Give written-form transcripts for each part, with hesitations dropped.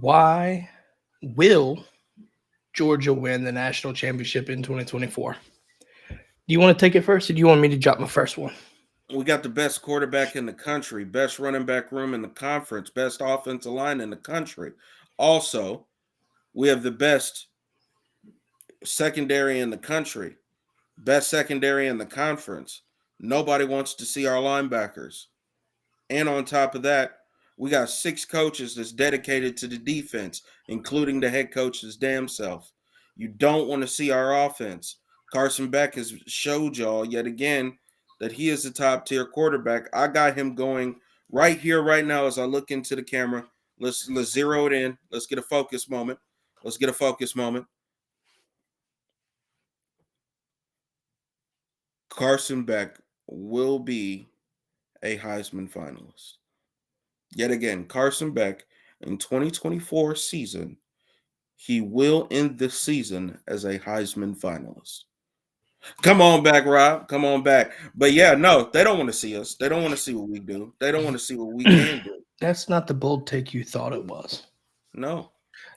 Why will Georgia win the national championship in 2024? Do you want to take it first, or do you want me to drop my first one? We got the best quarterback in the country, best running back room in the conference, best offensive line in the country. Also, we have the best secondary in the country, best secondary in the conference. Nobody wants to see our linebackers. And on top of that, we got 6 coaches that's dedicated to the defense, including the head coach's damn self. You don't want to see our offense. Carson Beck has showed y'all yet again that he is a top tier quarterback. I got him going right here, right now, as I look into the camera. Let's zero it in. Let's get a focus moment. Let's get a focus moment. Carson Beck will be a Heisman finalist. Yet again, Carson Beck in 2024 season, he will end the season as a Heisman finalist. Come on back, Rob. Come on back. But yeah, no, they don't want to see us. They don't want to see what we do. They don't want to see what we can do. That's not the bold take you thought it was. No.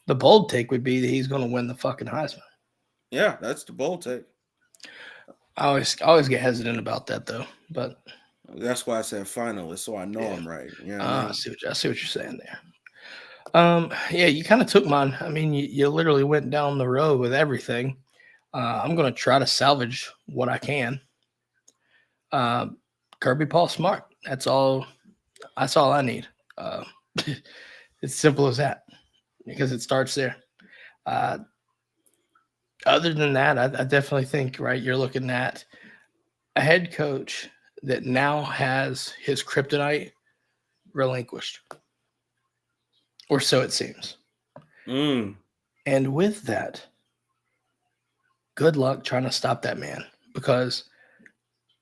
The bold take would be that he's going to win the fucking Heisman. Yeah, that's the bold take. I always get hesitant about that though, but that's why I said finalist, so I know I'm right. Yeah, I see what you're saying there. Yeah, you kind of took mine. I mean, you literally went down the road with everything. I'm going to try to salvage what I can. Kirby Smart. That's all I need. It's simple as that because it starts there. Other than that, I definitely think, right, you're looking at a head coach that now has his kryptonite relinquished. Or so it seems. And with that, good luck trying to stop that man, because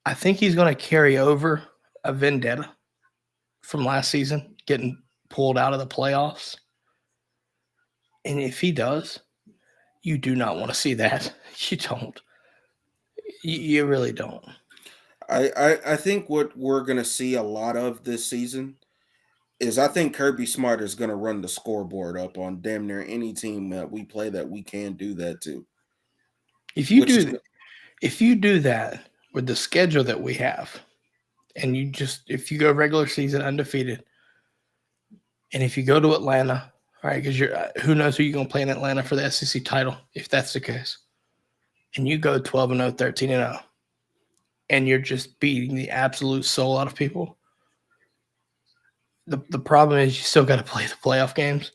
I think he's going to carry over a vendetta from last season, getting pulled out of the playoffs. And if he does, you do not want to see that. You don't. You really don't. I think what we're going to see a lot of this season is I think Kirby Smart is going to run the scoreboard up on damn near any team that we play that we can do that to. If you do that with the schedule that we have, and if you go regular season undefeated, and if you go to Atlanta, right, because who knows who you're going to play in Atlanta for the SEC title, if that's the case, and you go 12-0, 13-0, and you're just beating the absolute soul out of people, the problem is you still got to play the playoff games,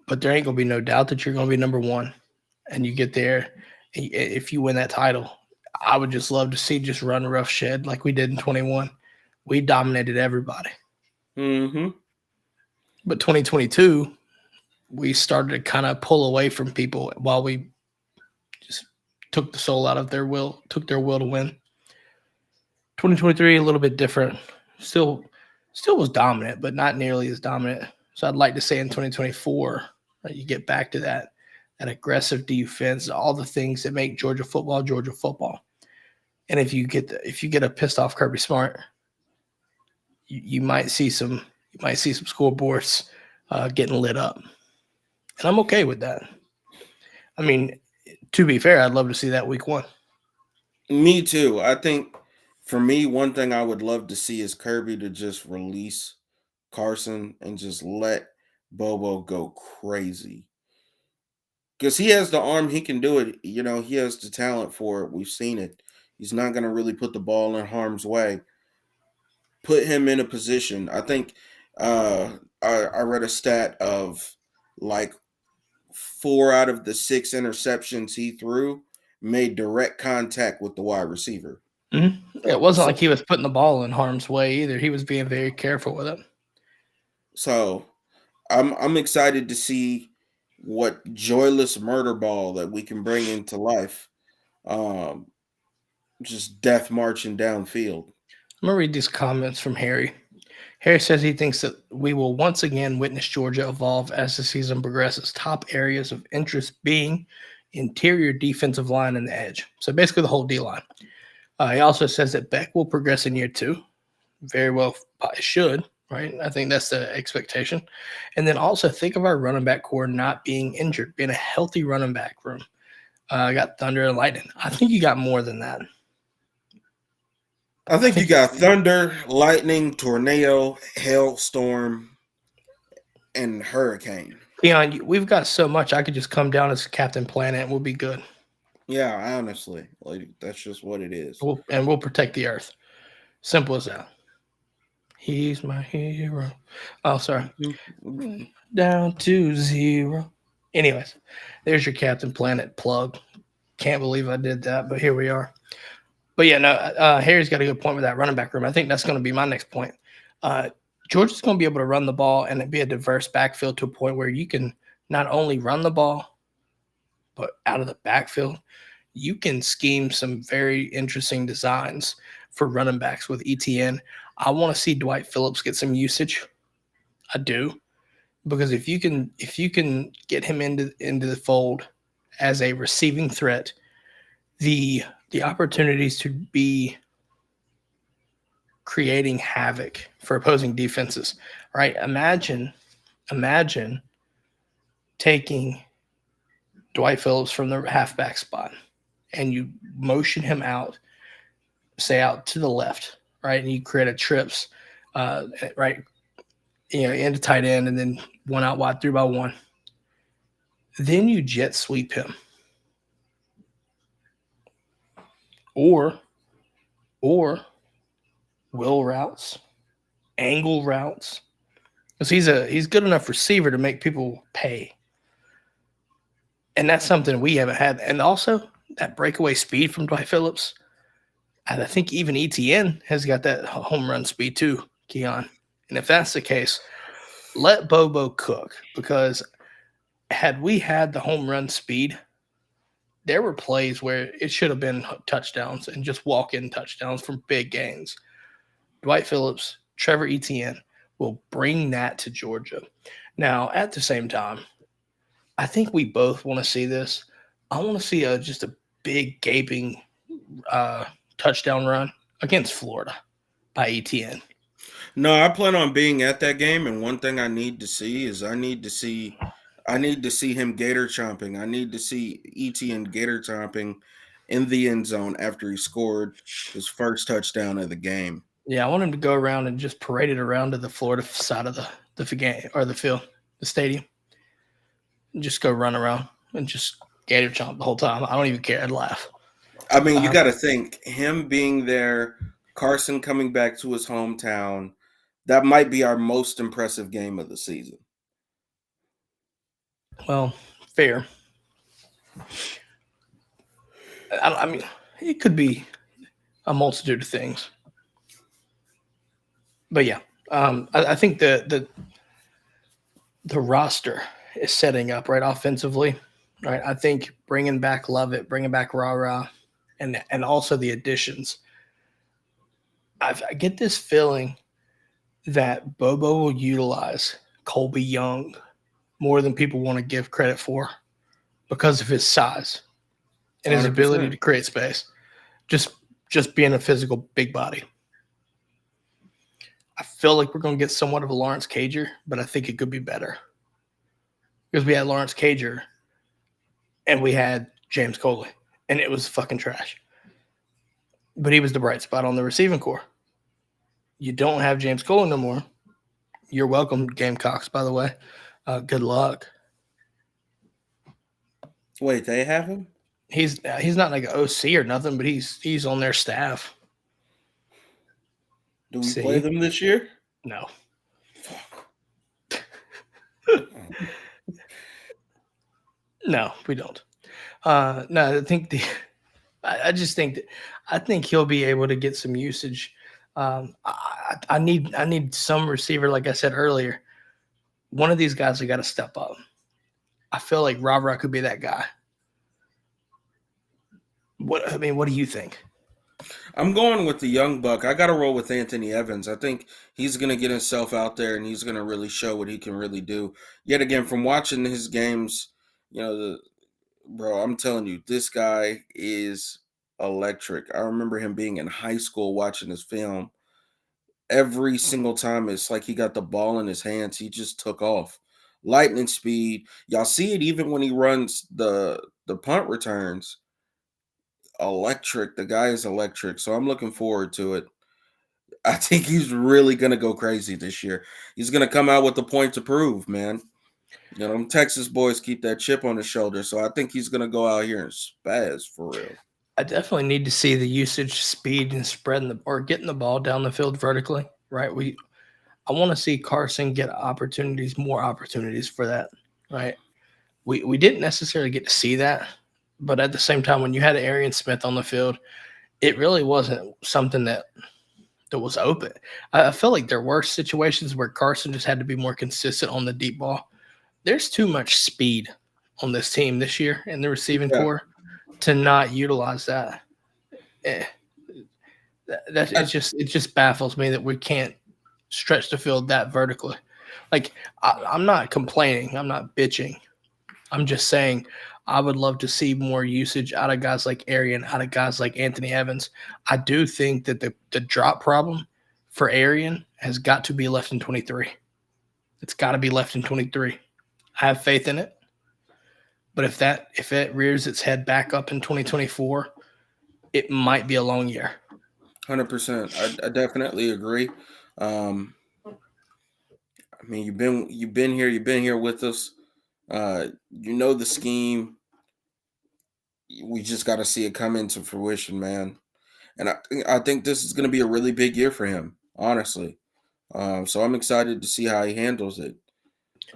but there ain't going to be no doubt that you're going to be number one, and you get there. If you win that title, I would just love to see just run rough shed like we did in 21. We dominated everybody. Mm-hmm. But 2022, we started to kind of pull away from people while we just took the soul out of their will, took their will to win. 2023, a little bit different. Still was dominant, but not nearly as dominant. So I'd like to say in 2024, you get back to that aggressive defense, all the things that make Georgia football. And if you get a pissed off Kirby Smart, you might see some scoreboards getting lit up, and I'm okay with that. I mean, to be fair, I'd love to see that week 1. Me too. I think for me, one thing I would love to see is Kirby to just release Carson and just let Bobo go crazy. Because he has the arm, he can do it. You know, he has the talent for it. We've seen it. He's not going to really put the ball in harm's way. Put him in a position. I think I read a stat of like 4 out of the 6 interceptions he threw made direct contact with the wide receiver. Mm-hmm. It wasn't like he was putting the ball in harm's way either. He was being very careful with it. So I'm excited to see what joyless murder ball that we can bring into life. Just death marching downfield. I'm going to read these comments from Harry. Harry says he thinks that we will once again witness Georgia evolve as the season progresses. Top areas of interest being interior defensive line and the edge. So basically the whole D-line. He also says that Beck will progress in year 2. Very well, should. right? I think that's the expectation. And then also think of our running back core not being injured, being a healthy running back room. I got Thunder and Lightning. I think you got more than that. I I think you think got thunder, lightning, tornado, hailstorm, and hurricane. Keon, we've got so much. I could just come down as Captain Planet and we'll be good. Yeah, honestly, like that's just what it is. We'll protect the Earth. Simple as that. He's my hero. Oh, sorry. Down to zero. Anyways, there's your Captain Planet plug. Can't believe I did that, but here we are. But yeah, no, Harry's got a good point with that running back room. I think that's going to be my next point. Uh, Georgia's going to be able to run the ball and it be a diverse backfield to a point where you can not only run the ball, but out of the backfield, you can scheme some very interesting designs for running backs with ETN. I want to see Dwight Phillips get some usage. I do, because if you can get him into the fold as a receiving threat, the the opportunities to be creating havoc for opposing defenses, right? Imagine taking Dwight Phillips from the halfback spot and you motion him out, say out to the left, right? And you create a trips, right? Into tight end and then one out wide 3-by-1. Then you jet sweep him. Or will routes, angle routes. Because he's good enough receiver to make people pay. And that's something we haven't had. And also that breakaway speed from Dwight Phillips. And I think even ETN has got that home run speed too, Keon. And if that's the case, let Bobo cook, because had we had the home run speed, there were plays where it should have been touchdowns and just walk-in touchdowns from big gains. Dwight Phillips, Trevor Etienne will bring that to Georgia. Now, at the same time, I think we both want to see this. I want to see just a big gaping uh, touchdown run against Florida by Etienne. No, I plan on being at that game, and one thing I need to see is I need to see him gator chomping. I need to see ETN gator chomping in the end zone after he scored his first touchdown of the game. Yeah, I want him to go around and just parade it around to the Florida side of the game or the field, the stadium, and just go run around and just gator chomp the whole time. I don't even care. I'd laugh. I mean, you Um, got to think him being there, Carson coming back to his hometown. That might be our most impressive game of the season. well, fair. I mean, it could be a multitude of things, but yeah, I think the roster is setting up right offensively. Right, I think bringing back Lovett, bringing back Rara, and also the additions. I get this feeling that Bobo will utilize Colby Young more than people want to give credit for because of his size and his ability 100%. to create space. Just just being a physical big body. I feel like we're going to get somewhat of a Lawrence Cager, but I think it could be better because we had Lawrence Cager and we had James Coley, and it was fucking trash. But he was the bright spot on the receiving core. You don't have James Coley no more. You're welcome, Gamecocks, by the way. Good luck. Wait, they have him? He's not like an OC or nothing, but he's on their staff. Do we play See? them this year? No. Fuck. No, we don't. No, I think I just think that I think he'll be able to get some usage. I need some receiver, like I said earlier. One of these guys have got to step up. I feel like Rob could be that guy. What do you think? I'm going with the young buck. I got to roll with Anthony Evans. I think he's going to get himself out there and he's going to really show what he can really do. Yet again, from watching his games, bro, I'm telling you, this guy is electric. I remember him being in high school watching his film. every single time it's like he got the ball in his hands, he just took off. Lightning speed. Y'all see it even when he runs the punt returns. Electric. The guy is electric. So I'm looking forward to it. I think he's really gonna go crazy this year. He's gonna come out with the point to prove, man. You know, them Texas boys keep that chip on his shoulder. So I think he's gonna go out here and spaz for real. I definitely need to see the usage, speed, and spreading the or getting the ball down the field vertically. Right. I want to see Carson get opportunities, more opportunities for that. Right. We didn't necessarily get to see that, but at the same time, when you had Arian Smith on the field, it really wasn't something that was open. I felt like there were situations where Carson just had to be more consistent on the deep ball. There's too much speed on this team this year in the receiving Yeah. core to not utilize that. Eh, it just baffles me that we can't stretch the field that vertically. Like I'm not complaining, I'm not bitching. I'm just saying I would love to see more usage out of guys like Arian, out of guys like Anthony Evans. I do think that the drop problem for Arian has got to be left in 23. It's got to be left in 23. I have faith in it. But if it rears its head back up in 2024, it might be a long year. 100%. I definitely agree. Um, I mean, you've been here with us. You know the scheme. We just got to see it come into fruition, man. And I think this is going to be a really big year for him, honestly. So I'm excited to see how he handles it.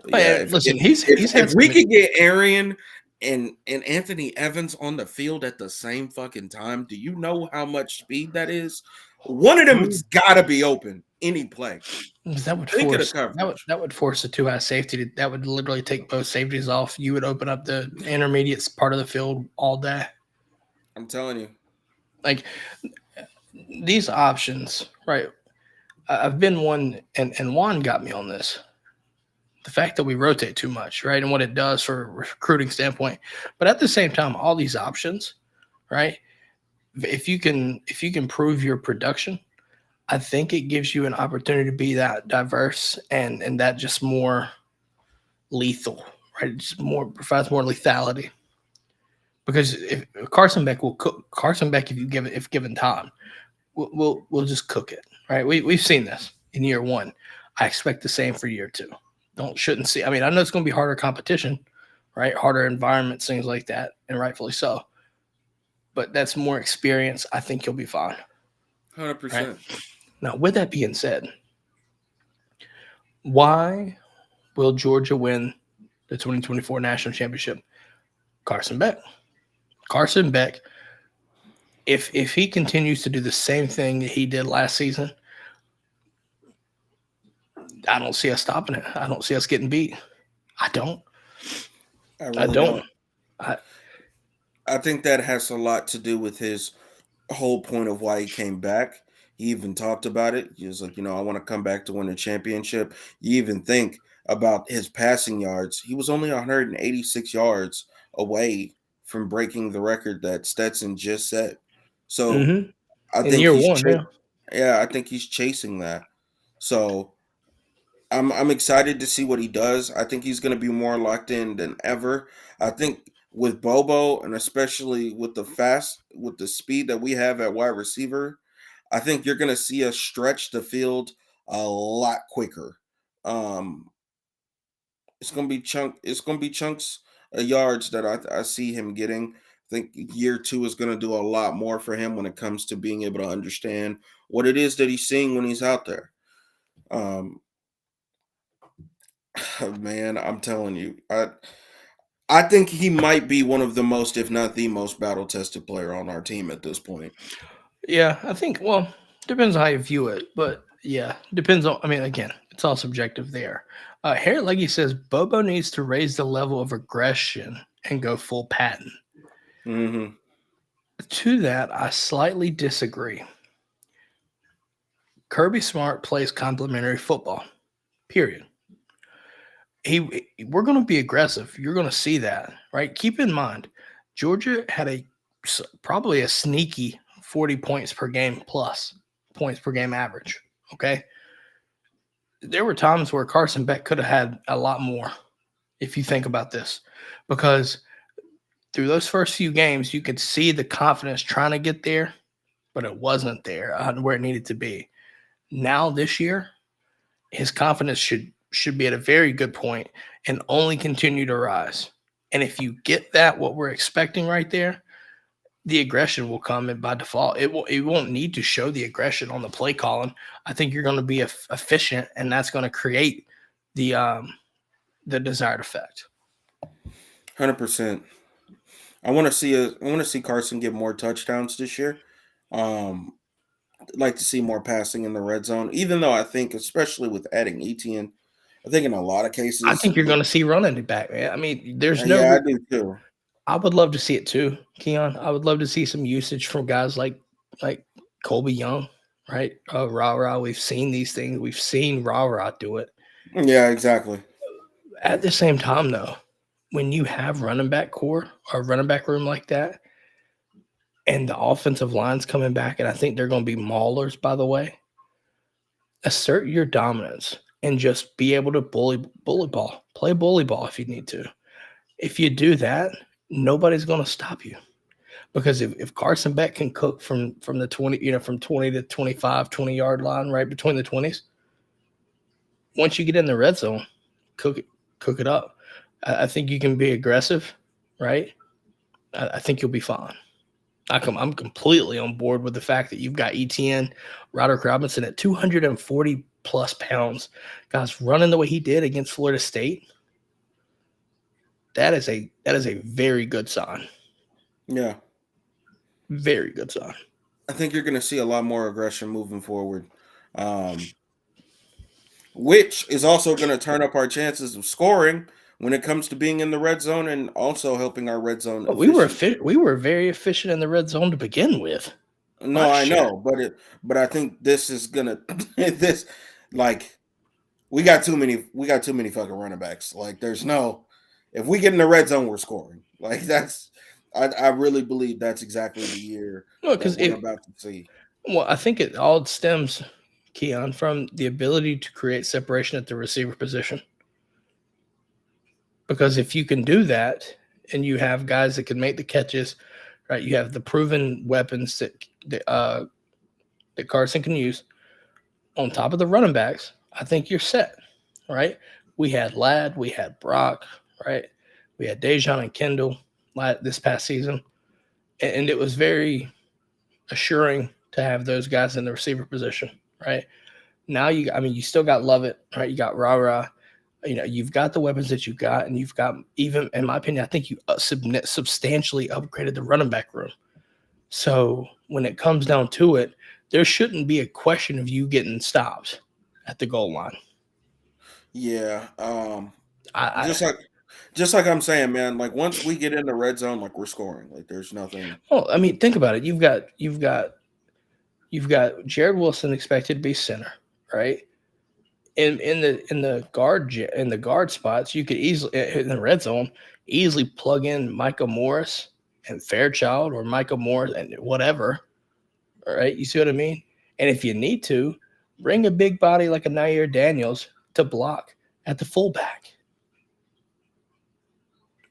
But yeah, Listen, he's had if we some. could get Arian and Anthony Evans on the field at the same fucking time, do you know how much speed that is? One of them's got to be open any play. That would Think of the force coverage. that would force a two high safety. That would literally take both safeties off. You would open up the intermediate part of the field all day. I'm telling you. Like these options, right? I've been one, and Juan got me on this. The fact that we rotate too much, right, and what it does for a recruiting standpoint. But at the same time, all these options, right? If you can prove your production, I think it gives you an opportunity to be that diverse and that just more lethal, right? Just more provides more lethality. Because if Carson Beck will cook Carson Beck if given time, we'll just cook it, right? We've seen this in year one. I expect the same for year two. Shouldn't see. I mean, I know it's going to be harder competition, right? Harder environments, things like that, and rightfully so. But that's more experience. I think you'll be fine. 100%. Right? Now, with that being said, why will Georgia win the 2024 national championship? Carson Beck. Carson Beck, if he continues to do the same thing that he did last season, I don't see us stopping it. I don't see us getting beat. I don't. I really don't. I think that has a lot to do with his whole point of why he came back. He even talked about it. He was like, I want to come back to win a championship. You even think about his passing yards. He was only 186 yards away from breaking the record that Stetson just set. So I in think year one, I think he's chasing that. So I'm excited to see what he does. I think he's going to be more locked in than ever. I think with Bobo and especially with the speed that we have at wide receiver, I think you're going to see us stretch the field a lot quicker. Um, it's going to be chunks of yards that I see him getting. I think year two is going to do a lot more for him when it comes to being able to understand what it is that he's seeing when he's out there. Man, I'm telling you, I think he might be one of the most, if not the most, battle tested player on our team at this point. Yeah, I think. Well, depends on how you view it, but yeah, depends on. I mean, again, it's all subjective there. Harry Leggy says Bobo needs to raise the level of aggression and go full Patton. Mm-hmm. To that, I slightly disagree. Kirby Smart plays complementary football. Period. We're going to be aggressive. You're going to see that, right? Keep in mind, Georgia had probably a sneaky 40 points per game plus points per game average. Okay. There were times where Carson Beck could have had a lot more if you think about this, because through those first few games, you could see the confidence trying to get there, but it wasn't there where it needed to be. Now this year, his confidence should be at a very good point and only continue to rise. And if you get that, what we're expecting right there, the aggression will come in by default. It won't need to show the aggression on the play calling. I think you're going to be efficient, and that's going to create the desired effect. 100%. I want to see Carson get more touchdowns this year. I'd like to see more passing in the red zone, even though I think, especially with adding Etienne, I think in a lot of I cases, think you're going to see running back, man. I mean, there's no. yeah, I do too. I would love to see it too, Keon. I would love to see some usage from guys like Colby Young, right? Rah. We've seen these things. We've seen Rah do it. Yeah, exactly. At the same time, though, when you have running back core or running back room like that, and the offensive line's coming back, and I think they're going to be maulers, by the way, assert your dominance and just be able to bully ball, play bully ball if you need to. If you do that, nobody's going to stop you. Because if Carson Beck can cook from the 20, from 20 to 25, 20-yard line, right between the 20s, once you get in the red zone, cook it up. I think you can be aggressive, right? I think you'll be fine. I'm completely on board with the fact that you've got Etienne, Roderick Robinson at 240 plus pounds, guys running the way he did against Florida State. That is a very good sign. Yeah. Very good sign. I think you're going to see a lot more aggression moving forward, which is also going to turn up our chances of scoring when it comes to being in the red zone and also helping our red zone. We were very efficient in the red zone to begin with. No, I know, but I think this is gonna this like we got too many fucking running backs. Like there's no, if we get in the red zone, we're scoring. Like I really believe that's exactly the year because we're about to see. Well, I think it all stems, Keon, from the ability to create separation at the receiver position. Because if you can do that and you have guys that can make the catches, right? You have the proven weapons that Carson can use on top of the running backs. I think you're set, right? We had Ladd, we had Brock, right? We had Dejon and Kendall this past season, and it was very assuring to have those guys in the receiver position, right? Now you still got Lovett, right? You got Rah. You've got the weapons that you've got, and you've got, even in my opinion, I think you substantially upgraded the running back room. So when it comes down to it, there shouldn't be a question of you getting stopped at the goal line. Yeah. Just like I'm saying, man, like once we get in the red zone, like we're scoring. Like there's nothing. Well, I mean, think about it. You've got Jared Wilson expected to be center, right? In the guard spots, you could easily, in the red zone, easily plug in Micah Morris and Fairchild, or Micah Morris and whatever. All right, you see what I mean? And if you need to, bring a big body like a Nair Daniels to block at the fullback.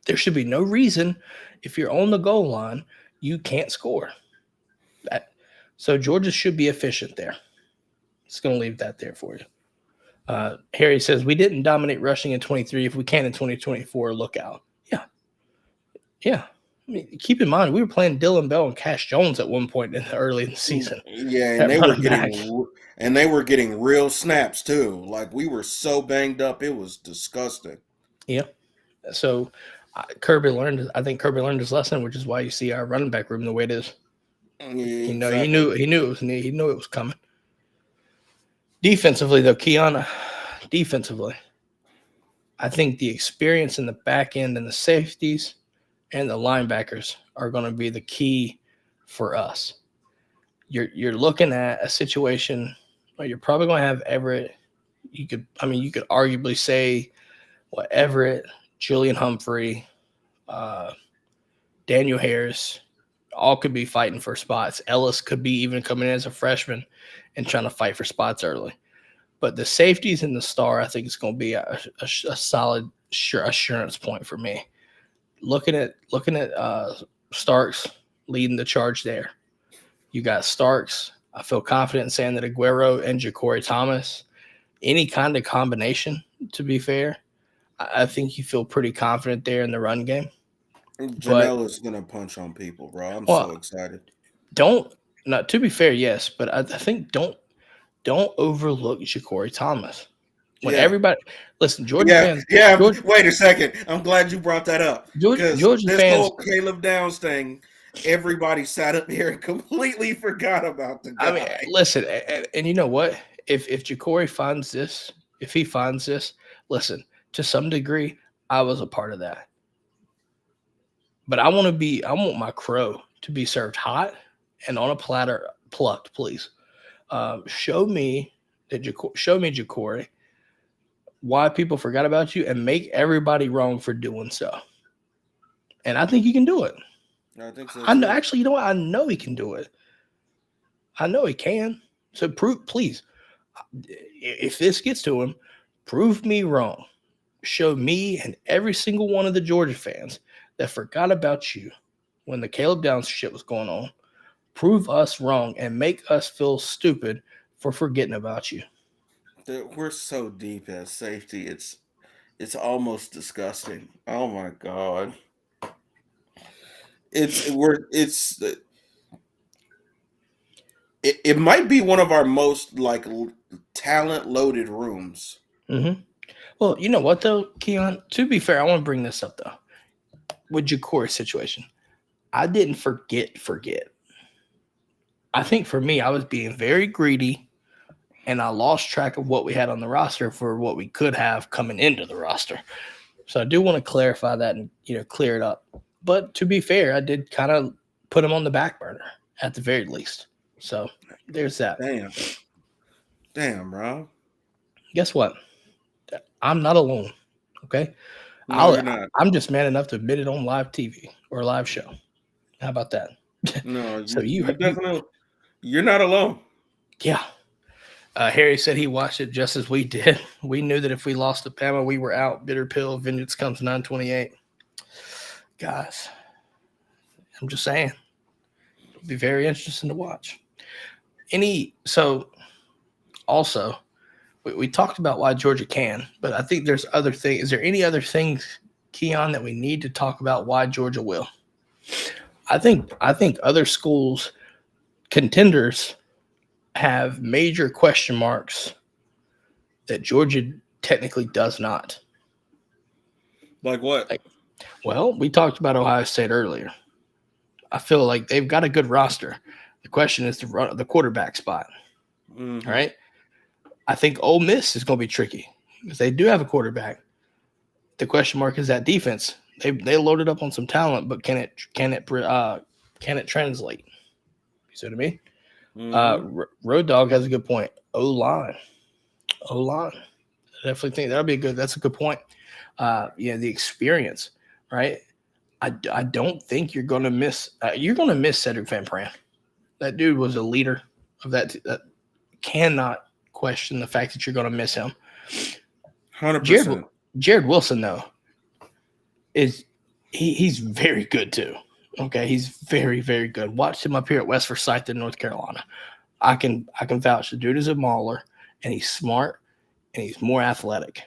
There should be no reason, if you're on the goal line, you can't score. So Georgia should be efficient there. Just going to leave that there for you. Harry says, we didn't dominate rushing in 23. If we can in 2024, look out. Yeah. I mean, keep in mind, we were playing Dylan Bell and Cash Jones at one point early in the season. Yeah, and they were getting real snaps too. Like we were so banged up, it was disgusting. Yeah. So I think Kirby learned his lesson, which is why you see our running back room the way it is. Yeah, exactly. He knew it was coming. Defensively, though, Keon, I think the experience in the back end and the safeties and the linebackers are going to be the key for us. You're looking at a situation where you're probably going to have Everett. You could arguably say Everett, Julian Humphrey, Daniel Harris, All could be fighting for spots. Ellis could be even coming in as a freshman and trying to fight for spots early. But the safeties and the star, I think it's going to be a solid assurance point for me. Looking at Starks leading the charge there. You got Starks. I feel confident in saying that Aguero and Ja'Cory Thomas, any kind of combination, to be fair, I think you feel pretty confident there in the run game. Janelle is gonna punch on people, bro. I'm Well, so excited. To be fair, yes, but I think don't overlook Ja'Cory Thomas. When Yeah, everybody listen, Georgia fans, yeah. Georgia, Wait a second. I'm glad you brought that up because Georgia this fans. whole Caleb Downs thing, everybody sat up here and completely forgot about the guy. I mean, listen, and you know what? If Ja'Cory finds this, if he finds this, listen, to some degree, I was a part of that. But I want my crow to be served hot and on a platter, plucked, please. Show me Ja'Cory, why people forgot about you, and make everybody wrong for doing so. And I think you can do it. I think so. I know, actually, you know what? I know he can do it. I know he can. So please, if this gets to him, prove me wrong. Show me and every single one of the Georgia fans that forgot about you when the Caleb Downs shit was going on. Prove us wrong and make us feel stupid for forgetting about you. We're so deep at safety. It's almost disgusting. Oh my god. It might be one of our most like talent loaded rooms. Mm-hmm. Well, you know what though, Keon? To be fair, I want to bring this up though. With Ja'Cory's situation, I didn't forget. I think for me, I was being very greedy, and I lost track of what we had on the roster for what we could have coming into the roster. So I do want to clarify that and clear it up. But to be fair, I did kind of put him on the back burner at the very least. So there's that. Damn, bro. Guess what? I'm not alone. Okay. No, you're not. I'm just man enough to admit it on live TV or live show. How about that? No, So you're not alone. Yeah. Harry said he watched it just as we did. We knew that if we lost to Bama, we were out. Bitter pill. Vengeance comes 9/28. Guys, I'm just saying. It'll be very interesting to watch. Also, we talked about why Georgia can, but I think there's other things. Is there any other things, Keon, that we need to talk about why Georgia will? I think other schools, contenders, have major question marks that Georgia technically does not. Like what? Well, we talked about Ohio State earlier. I feel like they've got a good roster. The question is the quarterback spot. Mm-hmm. All right. I think Ole Miss is going to be tricky because they do have a quarterback. The question mark is that defense. They loaded up on some talent, but can it translate? You see what I mean? Mm-hmm. Road Dog has a good point. O-line. I definitely think that's a good point. The experience, right? I don't think you're going to miss Cedric Van Pran. That dude was a leader of that. Cannot question the fact that you're going to miss him. 100%. Jared Wilson, though, he's very good too. Okay, he's very, very good. Watched him up here at West Forsyth in North Carolina. I can vouch. The dude is a mauler, and he's smart, and he's more athletic.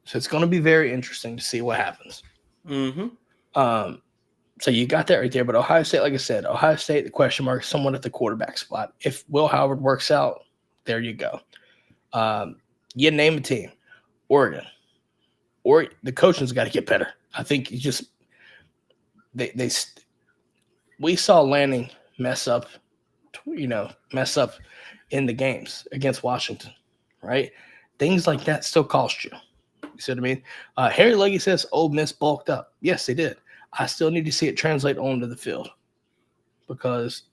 So it's going to be very interesting to see what happens. Mm-hmm. So you got that right there. But Ohio State, like I said, the question mark is somewhat at the quarterback spot. If Will Howard works out, there you go. You name a team. Oregon. Or the coaching's got to get better. I think you just we saw Lanning mess up in the games against Washington, right? Things like that still cost you. You see what I mean? Harry Leggy says Ole Miss bulked up. Yes, they did. I still need to see it translate onto the field because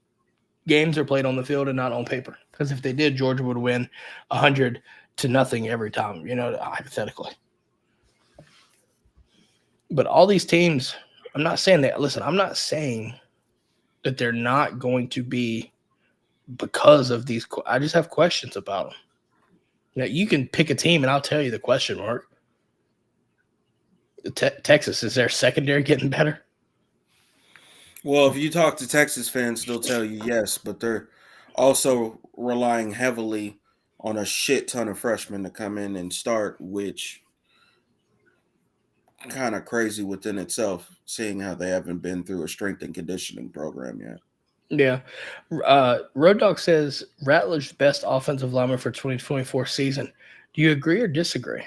games are played on the field and not on paper. Because if they did, Georgia would win 100-0 every time, hypothetically. But all these teams I'm not saying that. Listen, I'm not saying that they're not going to be because of these. I just have questions about them. Now, you can pick a team, and I'll tell you the question mark. Texas, is their secondary getting better? Well, if you talk to Texas fans, they'll tell you yes, but they're also relying heavily on a shit ton of freshmen to come in and start, which kind of crazy within itself, seeing how they haven't been through a strength and conditioning program yet. Yeah. Road Dog says Rattler's best offensive lineman for 2024 season. Do you agree or disagree?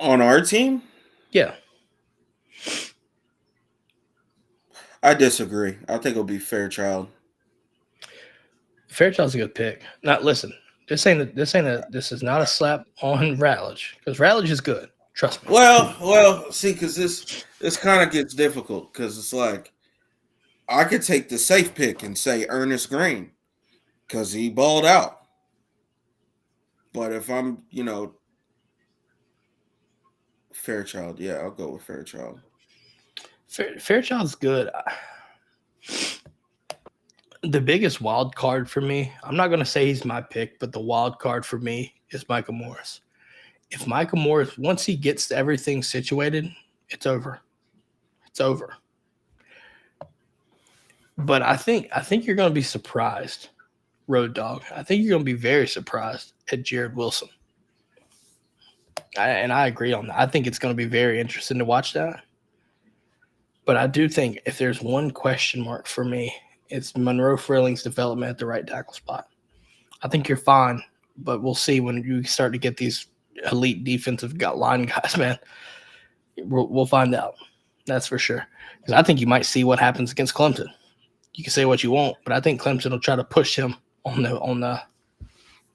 On our team, Yeah. I disagree. I think it'll be Fairchild. Fairchild's a good pick. Now, listen, this is not a slap on Ratledge because Ratledge is good. Trust me. Well, see, because this kind of gets difficult because it's like I could take the safe pick and say Ernest Green because he balled out. But if I'm, Fairchild, yeah, I'll go with Fairchild. Fairchild's good. The biggest wild card for me, I'm not going to say he's my pick, but the wild card for me is Micah Morris. If Micah Morris, once he gets everything situated, it's over. It's over. But I think you're going to be surprised, Road Dog. I think you're going to be very surprised at Jared Wilson. And I agree on that. I think it's going to be very interesting to watch that. But I do think if there's one question mark for me, it's Monroe Frilling's development at the right tackle spot. I think you're fine, but we'll see when you start to get these elite defensive line guys, man. We'll find out. That's for sure. Because I think you might see what happens against Clemson. You can say what you want, but I think Clemson will try to push him on the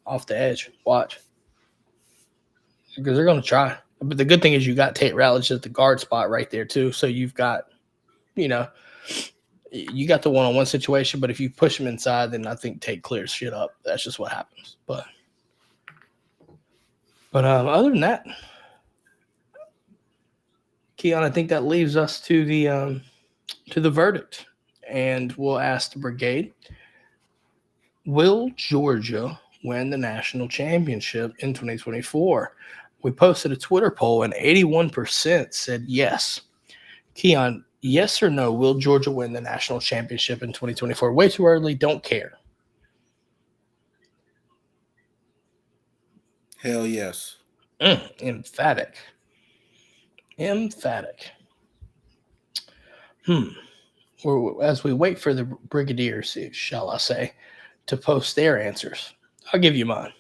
off the edge. Watch. Because they're going to try. But the good thing is you got Tate Ratledge at the guard spot right there, too. So you've got, you got the one-on-one situation, but if you push him inside, then I think Tate clears shit up. That's just what happens. But other than that, Keon, I think that leaves us to the verdict. And we'll ask the brigade, will Georgia win the national championship in 2024? We posted a Twitter poll, and 81% said yes. Keon, yes or no, will Georgia win the national championship in 2024? Way too early, don't care. Hell yes. Emphatic. As we wait for the Brigadiers, shall I say, to post their answers, I'll give you mine.